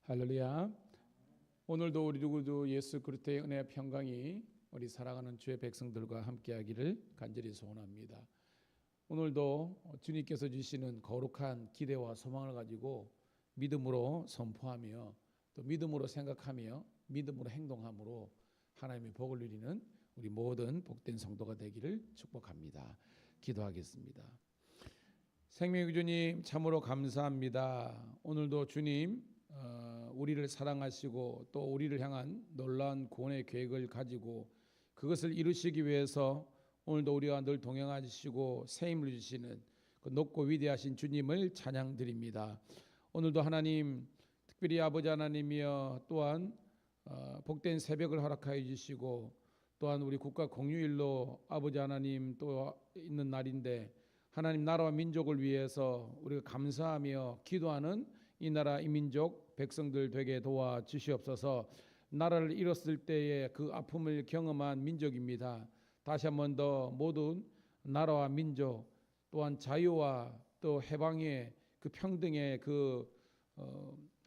할렐루야. 오늘도 우리 누구도 예수 그리스도의 은혜와 평강이 우리 사랑하는 주의 백성들과 함께하기를 간절히 소원합니다. 오늘도 주님께서 주시는 거룩한 기대와 소망을 가지고 믿음으로 선포하며 또 믿음으로 생각하며 믿음으로 행동함으로 하나님의 복을 누리는 우리 모든 복된 성도가 되기를 축복합니다. 기도하겠습니다. 생명의 주님 참으로 감사합니다. 오늘도 주님 우리를 사랑하시고 또 우리를 향한 놀라운 구원의 계획을 가지고 그것을 이루시기 위해서 오늘도 우리와 늘 동행하시고 새 힘을 주시는 그 높고 위대하신 주님을 찬양드립니다. 오늘도 하나님 특별히 아버지 하나님이여 또한 복된 새벽을 허락하여 주시고 또한 우리 국가 공휴일로 아버지 하나님 또 있는 날인데 하나님 나라와 민족을 위해서 우리가 감사하며 기도하는 이 나라 이 민족 백성들 되게 도와주시옵소서. 나라를 잃었을 때의 그 아픔을 경험한 민족입니다. 다시 한 번 더 모든 나라와 민족 또한 자유와 또 해방의 그 평등의 그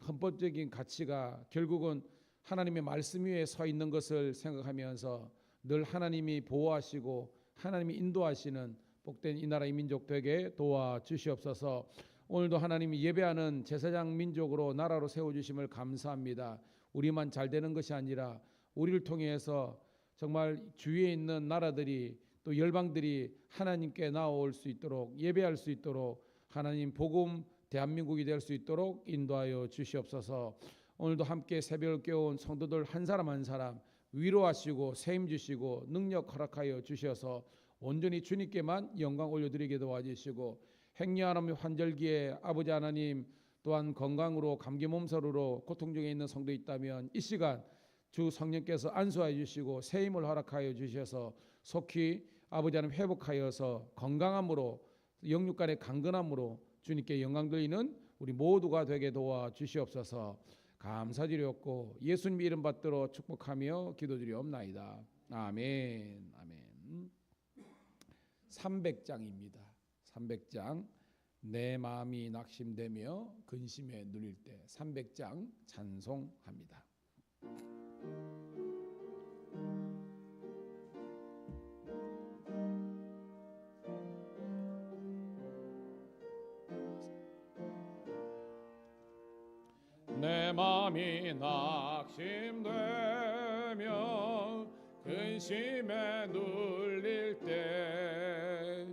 헌법적인 가치가 결국은 하나님의 말씀 위에 서 있는 것을 생각하면서 늘 하나님이 보호하시고 하나님이 인도하시는 복된 이 나라 이 민족 되게 도와주시옵소서. 오늘도 하나님이 예배하는 제사장 민족으로 나라로 세워주심을 감사합니다. 우리만 잘 되는 것이 아니라 우리를 통해서 정말 주위에 있는 나라들이 또 열방들이 하나님께 나올 수 있도록 예배할 수 있도록 하나님 복음 대한민국이 될 수 있도록 인도하여 주시옵소서. 오늘도 함께 새벽을 깨운 성도들 한 사람 한 사람 위로하시고 세임 주시고 능력 허락하여 주셔서 온전히 주님께만 영광 올려드리게 도와주시고 행여하나님 환절기에 아버지 하나님 또한 건강으로 감기 몸살으로 고통 중에 있는 성도 있다면 이 시간 주 성령께서 안수하여 주시고 새 힘을 허락하여 주셔서 속히 아버지 하나님 회복하여서 건강함으로 영육간의 강건함으로 주님께 영광 돌리는 우리 모두가 되게 도와주시옵소서. 감사드렸고 예수님 이름 받들어 축복하며 기도드리옵나이다. 아멘. 아멘. 300장입니다. 300장 내 마음이 낙심되며 근심에 눌릴 때 300장 찬송합니다. 내 마음이 낙심되며 근심에 눌릴 때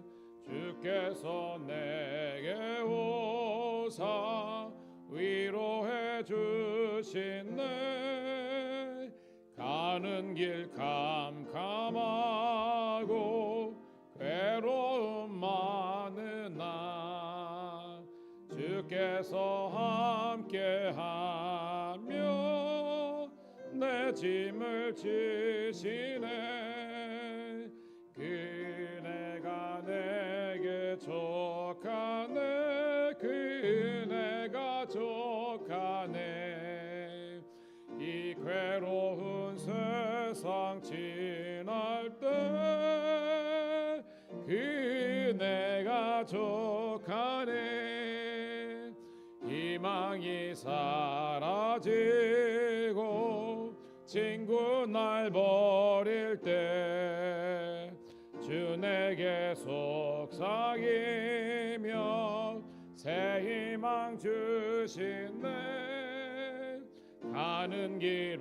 주께서 내게 오사 위로해 주시네. 가는 길 캄캄하고 괴로움 많으나 주께서 함께하며 내 짐을 지시네. 그네가 내게 족하네. 그네가 족하네. 이 괴로운 세상 지날 때 그네가 족하네. 희망이 사라지고 친구 날 버릴 때 주 내게 속삭이며 새 희망 주시네. 가는 길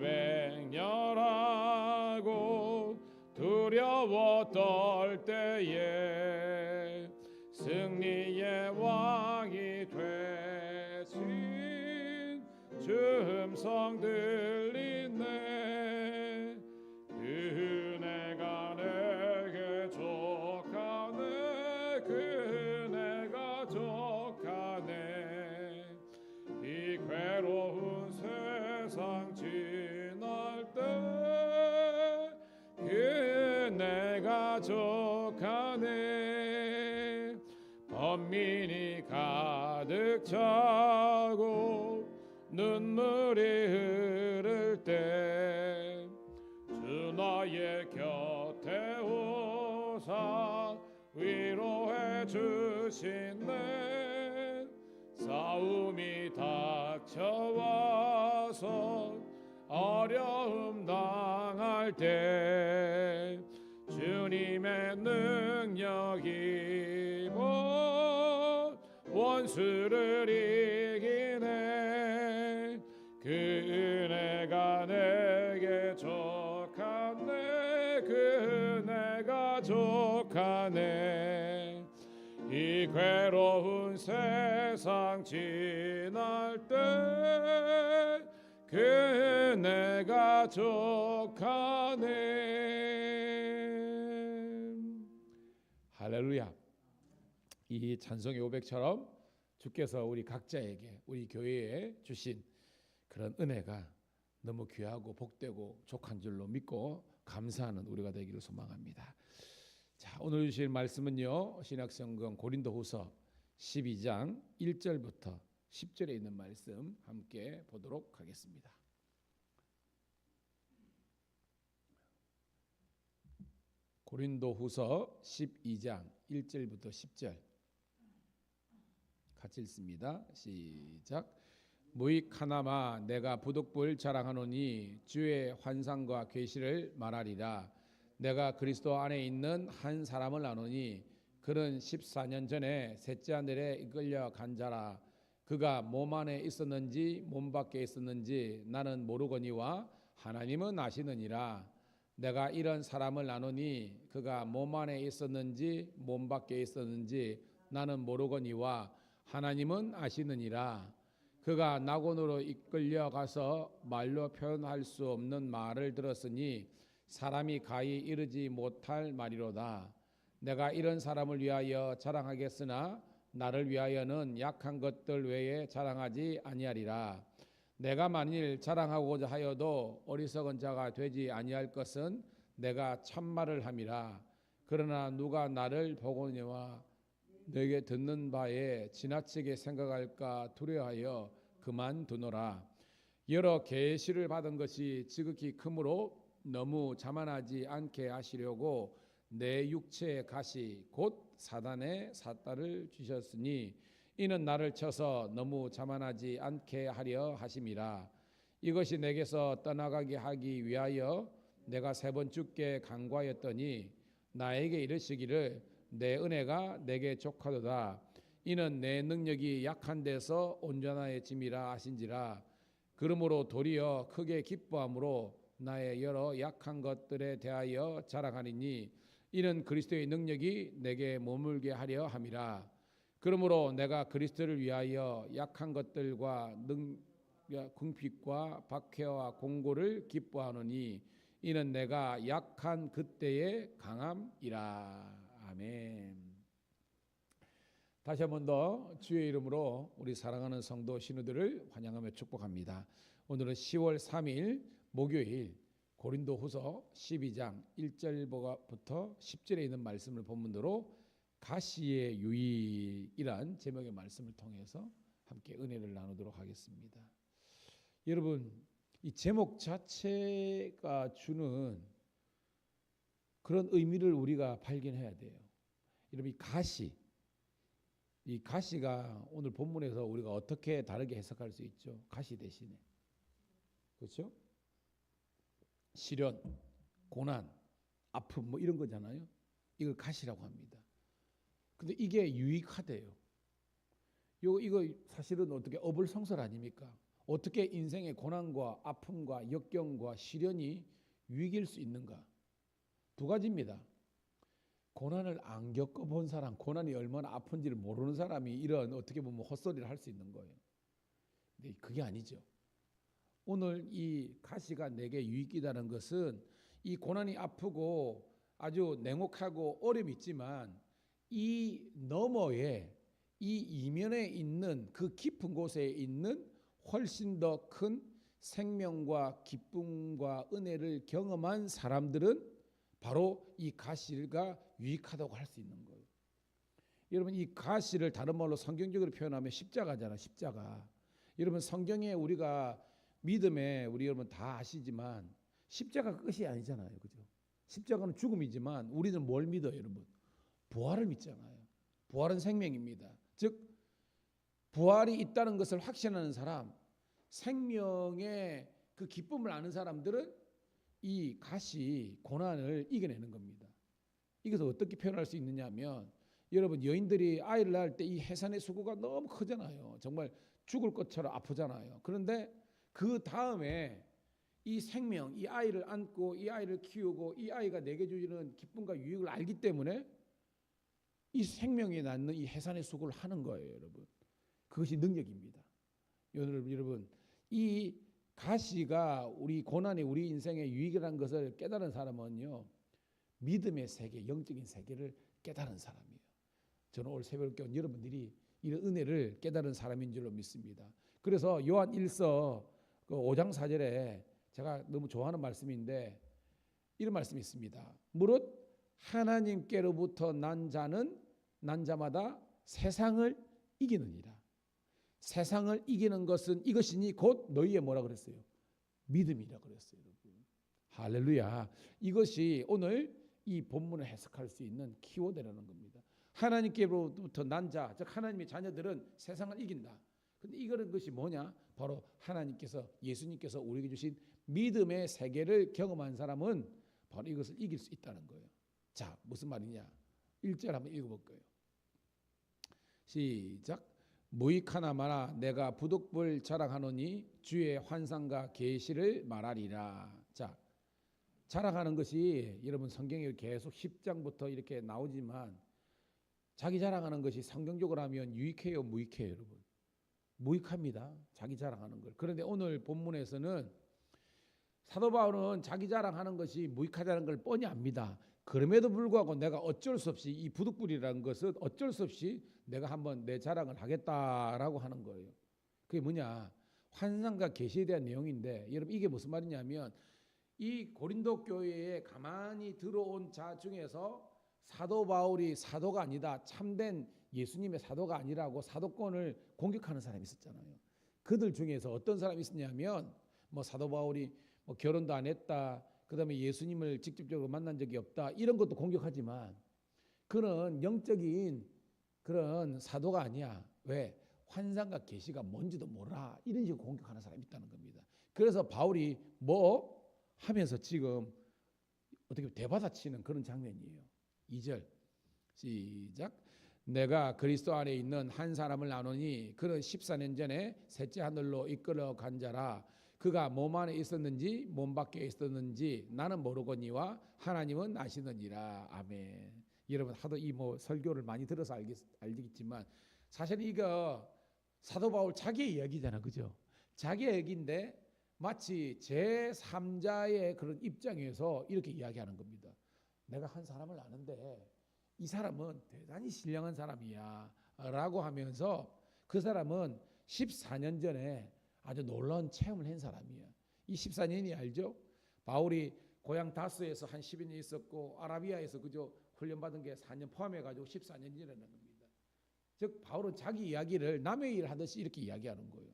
맹렬하고 두려워 떨 때에 승리의 왕이 되신 주 음성 들리네. 그네가 내게 족하네. 그네가 족하네. 이 괴로운 세상 지날 때 그네가 족하네. 번민이 가득 차고 눈물이 흐를 때 주 나의 곁에 오사 위로해 주시네. 싸움이 닥쳐와 주옵소서. 어려움 당할 때 주님의 능력 입어 원수를 이기네. 그 은혜가 내게 족하네. 그 은혜가 족하네. 이 괴로운 세상 지날 때 그 은혜가 족하네. 할렐루야. 이 찬송의 고백처럼 주께서 우리 각자에게, 우리 교회에 주신 그런 은혜가 너무 귀하고 복되고 족한 줄로 믿고 감사하는 우리가 되기를 소망합니다. 자, 오늘 주실 말씀은요, 신약성경 고린도후서 12장 1절부터 10절에 있는 말씀 함께 보도록 하겠습니다. 고린도후서 12장 1절부터 10절 같이 읽습니다. 시작. 무익 하나마 내가 부득불 자랑하노니 주의 환상과 계시를 말하리라. 내가 그리스도 안에 있는 한 사람을 아노니 그는 14년 전에 셋째 하늘에 이끌려 간 자라. 그가 몸 안에 있었는지 몸 밖에 있었는지 나는 모르거니와 하나님은 아시느니라. 내가 이런 사람을 아노니 그가 몸 안에 있었는지 몸 밖에 있었는지 나는 모르거니와 하나님은 아시느니라. 그가 낙원으로 이끌려 가서 말로 표현할 수 없는 말을 들었으니 사람이 가히 이르지 못할 말이로다. 내가 이런 사람을 위하여 자랑하겠으나 나를 위하여는 약한 것들 외에 자랑하지 아니하리라. 내가 만일 자랑하고자 하여도 어리석은 자가 되지 아니할 것은 내가 참말을 함이라. 그러나 누가 나를 보거니와 내게 듣는 바에 지나치게 생각할까 두려워하여 그만두노라. 여러 계시를 받은 것이 지극히 크므로 너무 자만하지 않게 하시려고 내 육체의 가시 곧 사단의 삿달을 주셨으니 이는 나를 쳐서 너무 자만하지 않게 하려 하심이라. 이것이 내게서 떠나가게 하기 위하여 내가 3번 주께 간구하였더니 나에게 이르시기를 내 은혜가 내게 족하도다. 이는 내 능력이 약한 데서 온전하여짐이라 하신지라. 그러므로 도리어 크게 기뻐함으로 나의 여러 약한 것들에 대하여 자랑하리니 이는 그리스도의 능력이 내게 머물게 하려 함이라. 그러므로 내가 그리스도를 위하여 약한 것들과 궁핍과 박해와 공고를 기뻐하노니 이는 내가 약한 그때의 강함이라. 아멘. 다시 한 번 더 주의 이름으로 우리 사랑하는 성도 신우들을 환영하며 축복합니다. 오늘은 10월 3일 목요일 고린도후서 12장 1절부터 10절에 있는 말씀을 본문으로 가시의 유익이란 제목의 말씀을 통해서 함께 은혜를 나누도록 하겠습니다. 여러분, 이 제목 자체가 주는 그런 의미를 우리가 발견해야 돼요. 여러분, 이 가시가 오늘 본문에서 우리가 어떻게 다르게 해석할 수 있죠? 가시 대신에, 그렇죠? 시련, 고난, 아픔 뭐 이런 거잖아요. 이걸 가시라고 합니다. 근데 이게 유익하대요. 이거 사실은 어떻게 어불성설 아닙니까? 어떻게 인생의 고난과 아픔과 역경과 시련이 유익일 수 있는가? 두 가지입니다. 고난을 안 겪어본 사람, 고난이 얼마나 아픈지를 모르는 사람이 이런 어떻게 보면 헛소리를 할 수 있는 거예요. 근데 그게 아니죠. 오늘 이 가시가 내게 유익이라는 것은 이 고난이 아프고 아주 냉혹하고 어려움이 있지만 이 너머에 이 이면에 있는 그 깊은 곳에 있는 훨씬 더 큰 생명과 기쁨과 은혜를 경험한 사람들은 바로 이 가시가 유익하다고 할 수 있는 거예요. 여러분, 이 가시를 다른 말로 성경적으로 표현하면 십자가잖아, 십자가. 여러분, 성경에 우리가 믿음에 우리 여러분 다 아시지만 십자가가 끝이 아니잖아요, 그죠? 십자가는 죽음이지만 우리는 뭘 믿어요, 여러분? 부활을 믿잖아요. 부활은 생명입니다. 즉 부활이 있다는 것을 확신하는 사람, 생명의 그 기쁨을 아는 사람들은 이 가시 고난을 이겨내는 겁니다. 이것을 어떻게 표현할 수 있느냐 하면, 여러분 여인들이 아이를 낳을 때 이 해산의 수고가 너무 크잖아요. 정말 죽을 것처럼 아프잖아요. 그런데 그 다음에 이 생명, 이 아이를 안고 이 아이를 키우고 이 아이가 내게 주는 기쁨과 유익을 알기 때문에 이 생명이 낳는 이 해산의 수고를 하는 거예요, 여러분. 그것이 능력입니다. 여러분, 이 가시가 우리 고난이 우리 인생의 유익이라는 것을 깨달은 사람은요, 믿음의 세계, 영적인 세계를 깨달은 사람이에요. 저는 오늘 새벽에 온 여러분들이 이런 은혜를 깨달은 사람인 줄로 믿습니다. 그래서 요한 1서 5장 4절에 제가 너무 좋아하는 말씀인데 이런 말씀이 있습니다. 무릇 하나님께로부터 난 자마다 세상을 이기느니라. 세상을 이기는 것은 이것이니 곧 너희의 뭐라 그랬어요? 믿음이라 그랬어요, 여러분. 할렐루야. 이것이 오늘 이 본문을 해석할 수 있는 키워드라는 겁니다. 하나님께로부터 난 자, 즉 하나님의 자녀들은 세상을 이긴다. 근데 이거는 것이 뭐냐? 바로 하나님께서, 예수님께서 우리에게 주신 믿음의 세계를 경험한 사람은 바로 이것을 이길 수 있다는 거예요. 자, 무슨 말이냐? 1절 한번 읽어볼까요? 시작. 무익하나마나 내가 부득불 자랑하노니 주의 환상과 계시를 말하리라. 자, 자랑하는 것이 여러분 성경에 계속 10장부터 이렇게 나오지만 자기 자랑하는 것이 성경적으로 하면 유익해요, 무익해요, 여러분? 무익합니다. 자기 자랑하는 걸. 그런데 오늘 본문에서는 사도 바울은 자기 자랑하는 것이 무익하다는 걸 뻔히 압니다. 그럼에도 불구하고 내가 어쩔 수 없이 이 부득불이라는 것은 어쩔 수 없이 내가 한번 내 자랑을 하겠다라고 하는 거예요. 그게 뭐냐? 환상과 계시에 대한 내용인데, 여러분 이게 무슨 말이냐면 이 고린도 교회에 가만히 들어온 자 중에서 사도 바울이 사도가 아니다, 참된 예수님의 사도가 아니라고 사도권을 공격하는 사람이 있었잖아요. 그들 중에서 어떤 사람이 있었냐면 뭐 사도 바울이 뭐 결혼도 안 했다, 그다음에 예수님을 직접적으로 만난 적이 없다, 이런 것도 공격하지만 그는 영적인 그런 사도가 아니야. 왜? 환상과 계시가 뭔지도 몰라. 이런 식으로 공격하는 사람이 있다는 겁니다. 그래서 바울이 뭐 하면서 지금 어떻게 대받아치는 그런 장면이에요. 2절 시작. 내가 그리스도 안에 있는 한 사람을 아노니 그는 14년 전에 셋째 하늘로 이끌어 간 자라. 그가 몸 안에 있었는지 몸 밖에 있었는지 나는 모르거니와 하나님은 아시느니라. 아멘. 여러분 하도 이 뭐 설교를 많이 들어서 알겠지만 사실 이거 사도 바울 자기의 이야기잖아, 그죠? 자기의 얘기인데 마치 제3자의 그런 입장에서 이렇게 이야기하는 겁니다. 내가 한 사람을 아는데 이 사람은 대단히 신령한 사람이야 라고 하면서 그 사람은 14년 전에 아주 놀라운 체험을 한 사람이야. 이 14년이 알죠? 바울이 고향 다스에서 한 12년 있었고 아라비아에서 그저 훈련받은 게 4년 포함해가지고 14년이라는 겁니다. 즉 바울은 자기 이야기를 남의 일 하듯이 이렇게 이야기하는 거예요.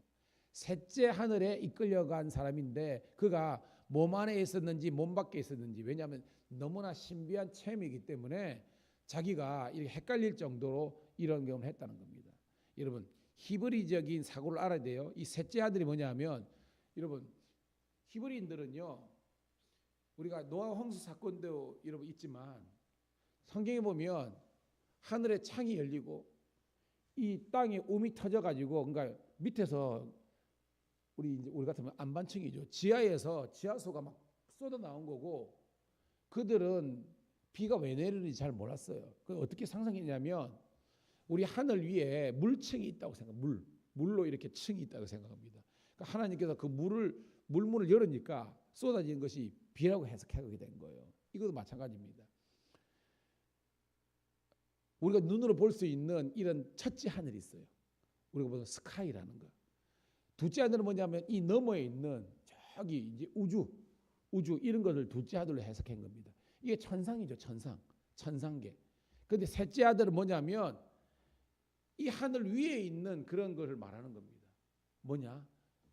셋째 하늘에 이끌려간 사람인데 그가 몸 안에 있었는지 몸 밖에 있었는지, 왜냐하면 너무나 신비한 체험이기 때문에 자기가 이렇게 헷갈릴 정도로 이런 경험을 했다는 겁니다. 여러분 히브리적인 사고를 알아야 돼요. 이 셋째 아들이 뭐냐면 여러분 히브리인들은요, 우리가 노아 홍수 사건도 여러분 있지만 성경에 보면 하늘에 창이 열리고 이 땅에 움이 터져가지고, 그러니까 밑에서 우리 같으면 안반층이죠. 지하에서 지하수가 막 쏟아 나온 거고, 그들은 비가 왜 내리는지 잘 몰랐어요. 그 어떻게 상상했냐면 우리 하늘 위에 물층이 있다고 물로 이렇게 층이 있다고 생각합니다. 그러니까 하나님께서 그 물문을 열으니까 쏟아지는 것이 비라고 해석하게 된 거예요. 이것도 마찬가지입니다. 우리가 눈으로 볼 수 있는 이런 첫째 하늘이 있어요. 우리가 보는 스카이라는 거. 둘째 하늘은 뭐냐면 이 너머에 있는 저기 이제 우주 이런 것을 둘째 하늘로 해석한 겁니다. 이게 천상이죠, 천상계. 그런데 셋째 아들은 뭐냐면 이 하늘 위에 있는 그런 것을 말하는 겁니다. 뭐냐?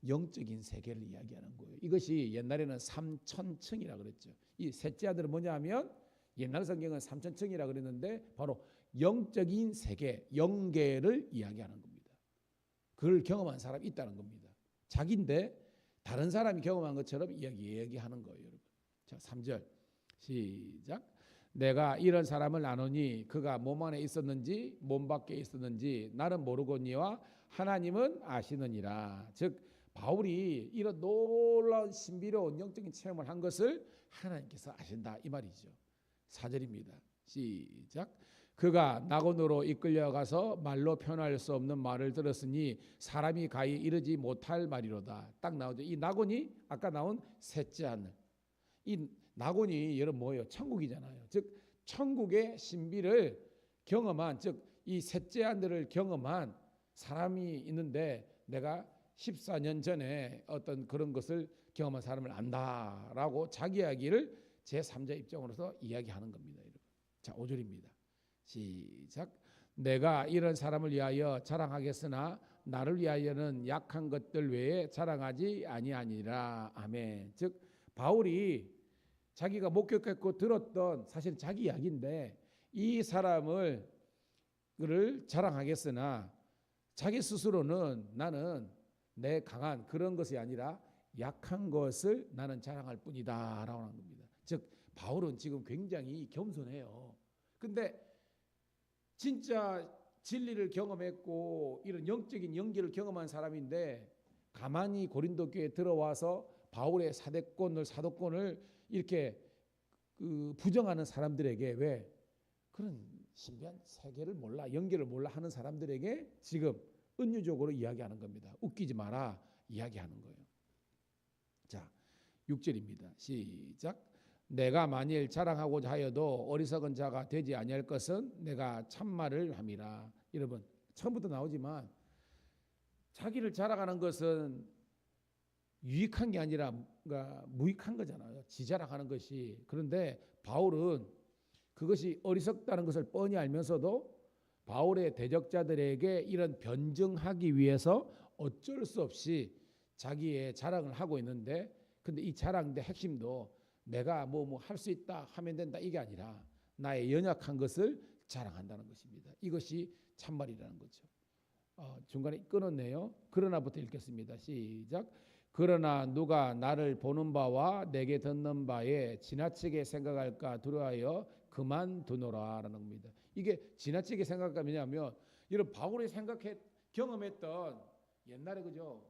영적인 세계를 이야기하는 거예요. 이것이 옛날에는 삼천층이라 그랬죠. 이 셋째 아들은 뭐냐면 옛날 성경은 삼천층이라 그랬는데 바로 영적인 세계, 영계를 이야기하는 겁니다. 그걸 경험한 사람이 있다는 겁니다. 자기인데 다른 사람이 경험한 것처럼 이야기하는 거예요, 여러분. 자, 3절 시작. 내가 이런 사람을 아노니 그가 몸 안에 있었는지 몸 밖에 있었는지 나는 모르거니와 하나님은 아시느니라. 즉 바울이 이런 놀라운 신비로운 영적인 체험을 한 것을 하나님께서 아신다 이 말이죠. 4절입니다. 시작. 그가 낙원으로 이끌려가서 말로 표현할 수 없는 말을 들었으니 사람이 가히 이르지 못할 말이로다. 딱 나오죠. 이 낙원이 아까 나온 셋째 하늘. 이 낙원이 여러분 뭐예요? 천국이잖아요. 즉 천국의 신비를 경험한, 즉 이 셋째 하늘을 경험한 사람이 있는데 내가 14년 전에 어떤 그런 것을 경험한 사람을 안다라고 자기 이야기를 제3자 입장으로서 이야기하는 겁니다. 여러분. 자, 5절입니다. 시작. 내가 이런 사람을 위하여 자랑하겠으나 나를 위하여는 약한 것들 외에 자랑하지 아니하니라. 아멘. 즉 바울이 자기가 목격했고 들었던 사실 자기 이야기인데 이 사람을 자랑하겠으나 자기 스스로는 나는 내 강한 그런 것이 아니라 약한 것을 나는 자랑할 뿐이다 라고 하는 겁니다. 즉 바울은 지금 굉장히 겸손해요. 근데 진짜 진리를 경험했고 이런 영적인 연기를 경험한 사람인데 가만히 고린도 교회에 들어와서 바울의 사도권을 이렇게 부정하는 사람들에게 왜 그런 신비한 세계를 몰라 연계를 몰라 하는 사람들에게 지금 은유적으로 이야기하는 겁니다. 웃기지 마라 이야기하는 거예요. 자, 6절입니다. 시작. 내가 만일 자랑하고자 하여도 어리석은 자가 되지 아니할 것은 내가 참말을 함이라. 여러분 처음부터 나오지만 자기를 자랑하는 것은 유익한 게 아니라 무익한 거잖아요. 지 자랑하는 것이. 그런데 바울은 그것이 어리석다는 것을 뻔히 알면서도 바울의 대적자들에게 이런 변증하기 위해서 어쩔 수 없이 자기의 자랑을 하고 있는데 근데 이 자랑의 핵심도 내가 뭐 할 수 있다 하면 된다 이게 아니라 나의 연약한 것을 자랑한다는 것입니다. 이것이 참말이라는 거죠. 중간에 끊었네요. 그러나부터 읽겠습니다. 시작. 그러나 누가 나를 보는 바와 내게 듣는 바에 지나치게 생각할까 두려워하여 그만두노라라는 겁니다. 이게 지나치게 생각하면 뭐냐면 여러분 바울이 경험했던 옛날에 그죠?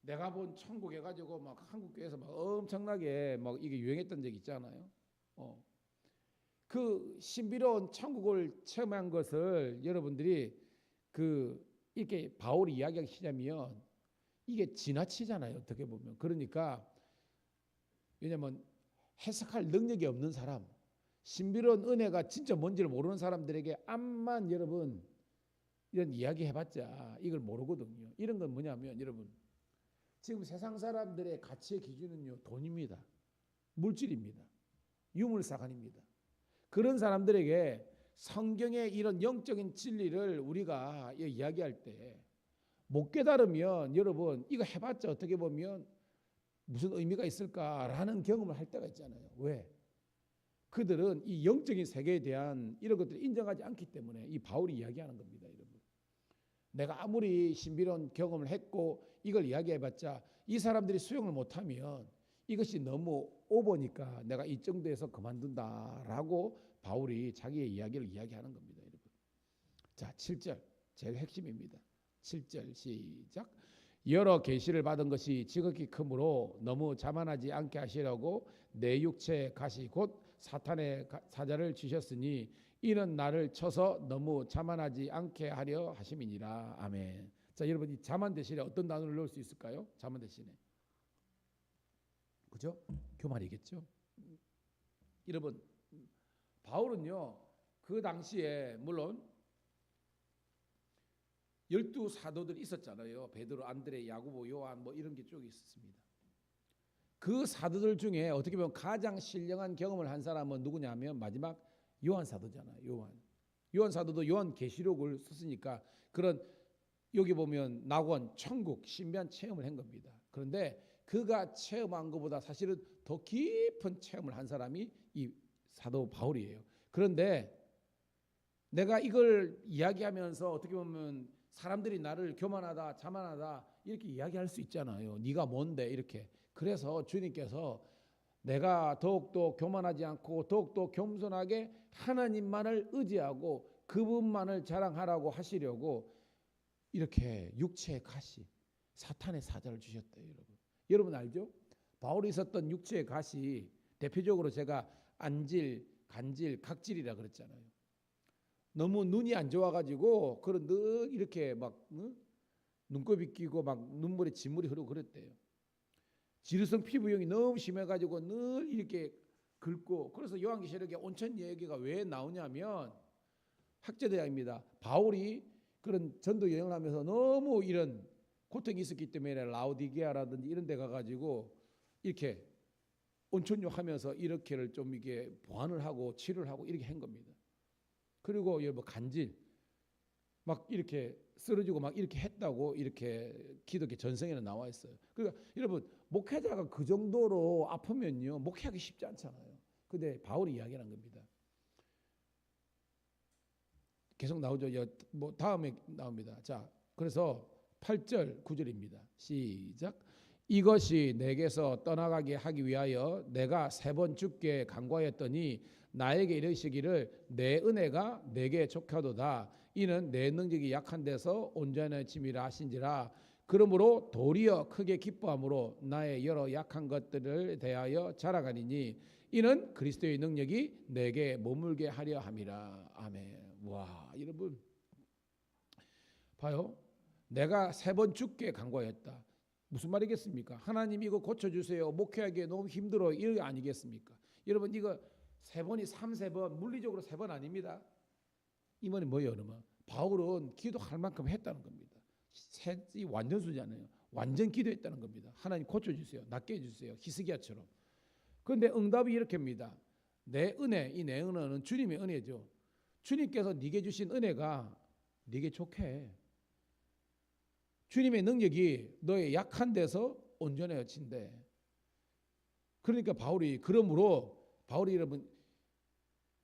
내가 본 천국 해가지고 막 한국 교회에서 막 엄청나게 막 이게 유행했던 적 있잖아요. 그 신비로운 천국을 체험한 것을 여러분들이 이렇게 바울이 이야기하기 시작하면 이게 지나치잖아요. 어떻게 보면. 그러니까 왜냐하면 해석할 능력이 없는 사람, 신비로운 은혜가 진짜 뭔지를 모르는 사람들에게 암만 여러분 이런 이야기 해봤자 이걸 모르거든요. 이런 건 뭐냐면 여러분 지금 세상 사람들의 가치의 기준은요 돈입니다. 물질입니다. 유물사관입니다. 그런 사람들에게 성경의 이런 영적인 진리를 우리가 이야기할 때 못 깨달으면 여러분 이거 해봤자 어떻게 보면 무슨 의미가 있을까라는 경험을 할 때가 있잖아요. 왜? 그들은 이 영적인 세계에 대한 이런 것들을 인정하지 않기 때문에 이 바울이 이야기하는 겁니다. 여러분. 내가 아무리 신비로운 경험을 했고 이걸 이야기해봤자 이 사람들이 수용을 못하면 이것이 너무 오버니까 내가 이 정도에서 그만둔다라고 바울이 자기의 이야기를 이야기하는 겁니다. 여러분. 자, 7절 제일 핵심입니다. 7절 시작. 여러 계시를 받은 것이 지극히 크므로 너무 자만하지 않게 하시려고 내 육체의 가시 곧 사탄의 사자를 주셨으니 이는 나를 쳐서 너무 자만하지 않게 하려 하심이니라. 아멘. 자, 여러분 이 자만 대신에 어떤 단어를 넣을 수 있을까요? 자만 대신에 그죠? 교만이겠죠. 여러분 바울은요 그 당시에 물론 12사도들이 있었잖아요. 베드로, 안드레, 야고보, 요한 뭐 이런 게 쭉 있었습니다. 그 사도들 중에 어떻게 보면 가장 신령한 경험을 한 사람은 누구냐면 마지막 요한 사도잖아요. 요한 사도도 요한 계시록을 썼으니까 그런 여기 보면 낙원, 천국, 신비한 체험을 한 겁니다. 그런데 그가 체험한 것보다 사실은 더 깊은 체험을 한 사람이 이 사도 바울이에요. 그런데 내가 이걸 이야기하면서 어떻게 보면 사람들이 나를 교만하다, 자만하다 이렇게 이야기할 수 있잖아요. 네가 뭔데 이렇게. 그래서 주님께서 내가 더욱더 교만하지 않고 더욱더 겸손하게 하나님만을 의지하고 그분만을 자랑하라고 하시려고 이렇게 육체의 가시, 사탄의 사자를 주셨대요. 여러분 알죠? 바울이 있었던 육체의 가시, 대표적으로 제가 안질, 간질, 각질이라 그랬잖아요. 너무 눈이 안 좋아가지고 그런 늘 이렇게 막 눈곱이 끼고 막 눈물에 진물이 흐르고 그랬대요. 지루성 피부염이 너무 심해가지고 늘 이렇게 긁고, 그래서 요한계시록에 온천 얘기가 왜 나오냐면 학자대학입니다. 바울이 그런 전도 여행을 하면서 너무 이런 고통이 있었기 때문에 라오디게아라든지 이런 데 가가지고 이렇게 온천욕 하면서 이렇게를 좀 이게 보완을 하고 치료를 하고 이렇게 한 겁니다. 그리고 여러분 간질 막 이렇게 쓰러지고 막 이렇게 했다고 이렇게 기독교 전성에는 나와 있어요. 그러니까 여러분 목회자가 그 정도로 아프면요 목회하기 쉽지 않잖아요. 근데 바울이 이야기하는 겁니다. 계속 나오죠. 뭐 다음에 나옵니다. 자, 그래서 8절 9절입니다. 시작. 이것이 내게서 떠나가게 하기 위하여 내가 3번 주께 간구하였더니 나에게 이르시기를 내 은혜가 내게 족하도다. 이는 내 능력이 약한 데서 온전해짐이라 하신지라. 그러므로 도리어 크게 기뻐함으로 나의 여러 약한 것들을 대하여 자랑하리니 이는 그리스도의 능력이 내게 머물게 하려 함이라. 아멘. 와, 여러분 봐요. 내가 3번 주께 간구하였다. 무슨 말이겠습니까? 하나님 이거 고쳐주세요. 목회하기에 너무 힘들어. 이런 게 아니겠습니까? 여러분 이거 3번이 3번 물리적으로 3번 아닙니다. 이 말이 뭐예요? 그러면 바울은 기도할 만큼 했다는 겁니다. 셋이 완전수잖아요. 완전 기도했다는 겁니다. 하나님 고쳐주세요. 낫게 해주세요. 히스기야처럼. 그런데 응답이 이렇게입니다. 내 은혜, 이 내 은혜는 주님의 은혜죠. 주님께서 네게 주신 은혜가 네게 좋게. 주님의 능력이 너의 약한 데서 온전해진대. 그러니까 그러므로 바울이 여러분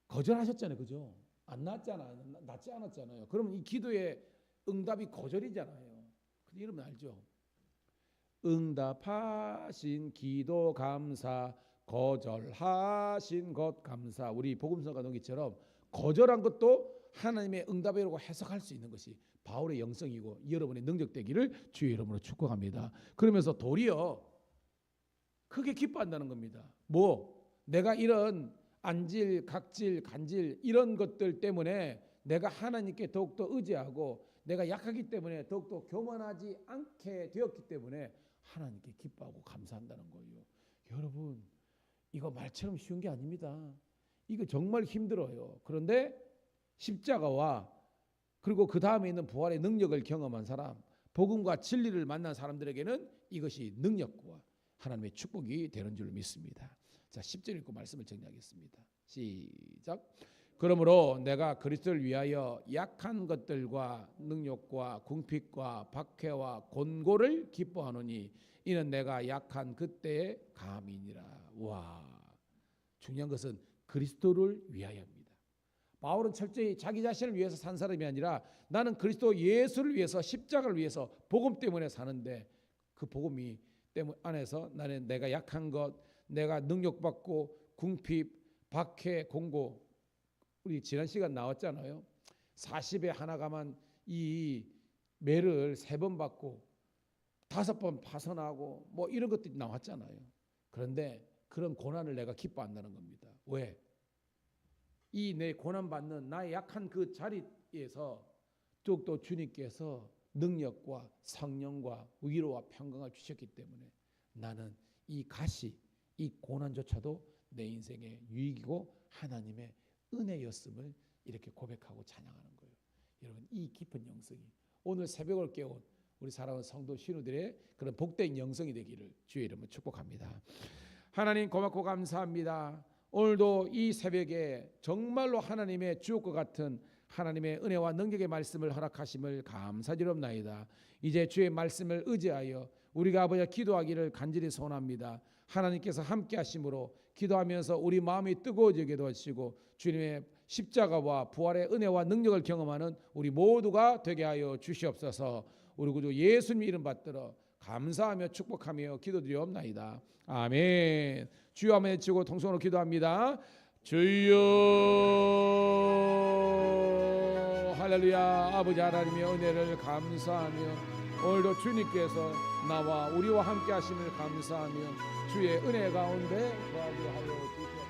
거절하셨잖아요. 그죠? 안 낫잖아요. 낫지 않았잖아요. 그러면 이 기도의 응답이 거절이잖아요. 근데 여러분 알죠? 응답하신 기도 감사, 거절하신 것 감사. 우리 복음서가 놓기처럼 거절한 것도 하나님의 응답이라고 해석할 수 있는 것이 바울의 영성이고 여러분의 능력 되기를 주의 이름으로 축복합니다. 그러면서 도리어 크게 기뻐한다는 겁니다. 내가 이런 안질, 각질, 간질 이런 것들 때문에 내가 하나님께 더욱더 의지하고 내가 약하기 때문에 더욱더 교만하지 않게 되었기 때문에 하나님께 기뻐하고 감사한다는 거예요. 여러분 이거 말처럼 쉬운 게 아닙니다. 이거 정말 힘들어요. 그런데 십자가와 그리고 그 다음에 있는 부활의 능력을 경험한 사람, 복음과 진리를 만난 사람들에게는 이것이 능력과 하나님의 축복이 되는 줄 믿습니다. 자, 10절 읽고 말씀을 정리하겠습니다. 시작. 그러므로 내가 그리스도를 위하여 약한 것들과 능력과 궁핍과 박해와 곤고를 기뻐하노니 이는 내가 약한 그때의 감이니라. 와, 중요한 것은 그리스도를 위하여입니다. 바울은 철저히 자기 자신을 위해서 산 사람이 아니라 나는 그리스도 예수를 위해서 십자가를 위해서 복음 때문에 사는데 그 복음이 안에서 나는 내가 약한 것, 내가 능력받고 궁핍, 박해, 공고 우리 지난 시간 나왔잖아요. 40에 하나가만 이 매를 3번 받고 5번 파선하고 뭐 이런 것들이 나왔잖아요. 그런데 그런 고난을 내가 기뻐한다는 겁니다. 왜? 이 내 고난받는 나의 약한 그 자리에서 더욱더 주님께서 능력과 성령과 위로와 평강을 주셨기 때문에 나는 이 가시, 이 고난조차도 내 인생의 유익이고 하나님의 은혜였음을 이렇게 고백하고 찬양하는 거예요. 여러분 이 깊은 영성이 오늘 새벽을 깨운 우리 사랑하는 성도 신우들의 그런 복된 영성이 되기를 주의 이름으로 축복합니다. 하나님 고맙고 감사합니다. 오늘도 이 새벽에 정말로 하나님의 주옥과 같은 하나님의 은혜와 능력의 말씀을 허락하심을 감사드립나이다. 이제 주의 말씀을 의지하여 우리가 아버지 기도하기를 간절히 소원합니다. 하나님께서 함께 하심으로 기도하면서 우리 마음이 뜨거워지게 도와주시고 주님의 십자가와 부활의 은혜와 능력을 경험하는 우리 모두가 되게 하여 주시옵소서. 우리 구주 예수님 이름 받들어 감사하며 축복하며 기도드리옵나이다. 아멘. 주여 한번 외치고 통성으로 기도합니다. 주여 할렐루야. 아버지 하나님의 은혜를 감사하며 오늘도 주님께서 나와 우리와 함께 하심을 감사하며 주의 은혜 가운데 거하게 하여 주시옵소서.